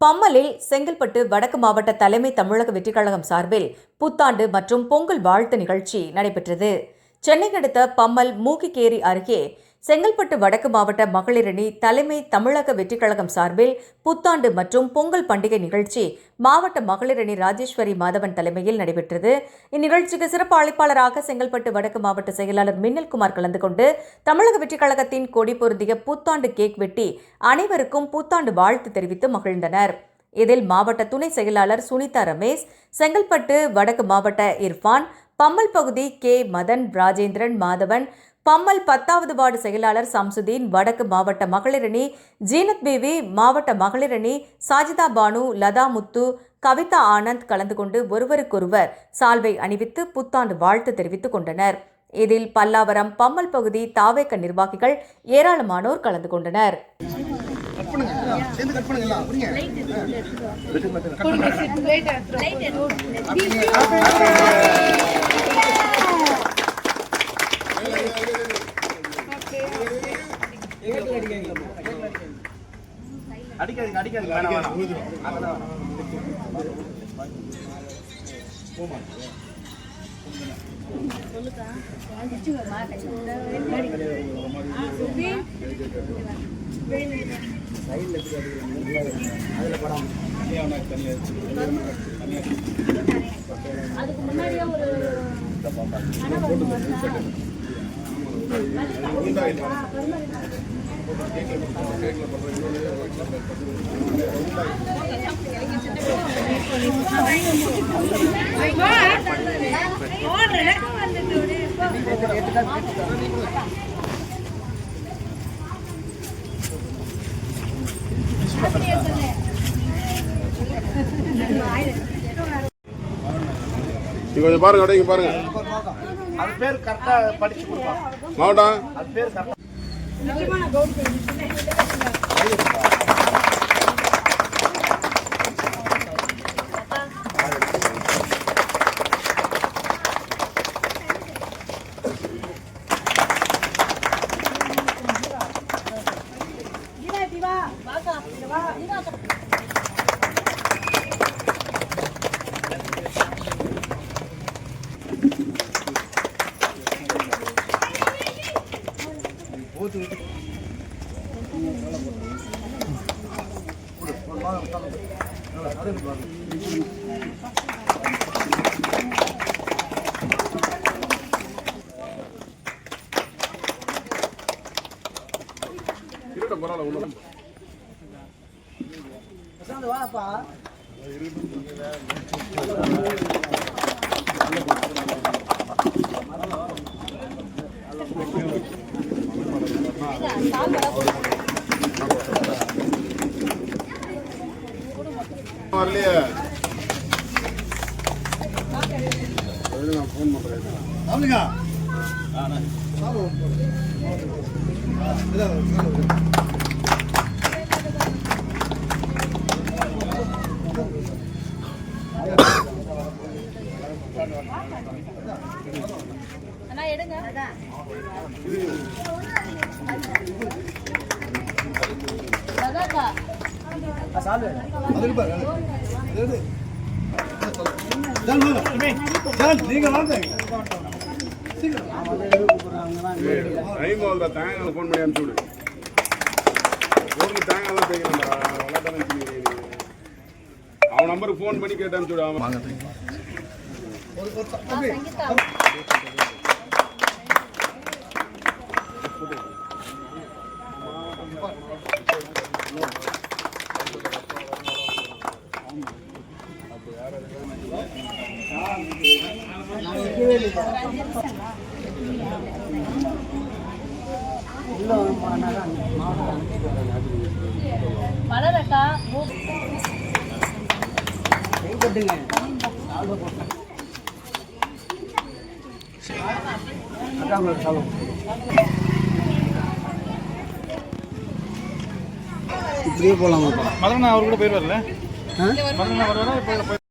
பம்மலில் செங்கல்பட்டு வடக்கு மாவட்ட தலைமை தமிழக வெற்றிக் கழகம் சார்பில் புத்தாண்டு மற்றும் பொங்கல் வாழ்த்து நிகழ்ச்சி நடைபெற்றது. சென்னை அடுத்த பம்மல் மூக்கிக்கேரி அருகே செங்கல்பட்டு வடக்கு மாவட்ட மகளிரணி தலைமை தமிழக வெற்றிக் கழகம் சார்பில் புத்தாண்டு மற்றும் பொங்கல் பண்டிகை நிகழ்ச்சி மாவட்ட மகளிரணி ராஜேஸ்வரி மாதவன் தலைமையில் நடைபெற்றது. இந்நிகழ்ச்சிக்கு சிறப்பு அழைப்பாளராக செங்கல்பட்டு வடக்கு மாவட்ட செயலாளர் மின்னல்குமார் கலந்து கொண்டு தமிழக வெற்றிக் கழகத்தின் கொடி பொருந்திய புத்தாண்டு கேக் வெட்டி அனைவருக்கும் புத்தாண்டு வாழ்த்து தெரிவித்து மகிழ்ந்தனர். இதில் மாவட்ட துணை செயலாளர் சுனிதா ரமேஷ், செங்கல்பட்டு வடக்கு மாவட்ட இர்ஃபான், பம்மல் பகுதி கே மதன், ராஜேந்திரன், மாதவன், பம்மல் 10வது வார்டு செயலாளர் சம்சுதீன், வடக்கு மாவட்ட மகளிரணி ஜீனத் பேபி, மாவட்ட மகளிரணி சாஜிதா பானு, லதா முத்து, கவிதா ஆனந்த் கலந்து கொண்டு ஒருவருக்கொருவர் சால்வை அணிவித்து புத்தாண்டு வாழ்த்து தெரிவித்துக் கொண்டனர். இதில் பல்லாவரம் பம்மல் பகுதி தாவேக நிர்வாகிகள் ஏராளமானோர் கலந்து கொண்டனர். அதுக்கு முன்னாடியே ஒரு கொஞ்சம் பாருங்க, இங்க பாருங்க. அது பேர் கரெக்டா படிச்சு கொடுப்பாங்க. மாவட்டம் அது பேர் கரெக்டா வரலையே. நான் ஃபோன் பண்றேன். அண்ணா எடுங்க. லதாக்கா சாலு நீங்க வாங்க. தேங்காய் ஃபோன் பண்ணி அனுப்பிச்சு விடு. ஒரு தேங்காய்லாம் தேய்க்கணும்டா. அவன் நம்பருக்கு ஃபோன் பண்ணி கேட்டு அனுப்பிச்சு விடு. அவன் மலரக்கா இப்படியே போலாமா? மதனா அவர் கூட போயிடுவார்ல. மதனா வருவாரா?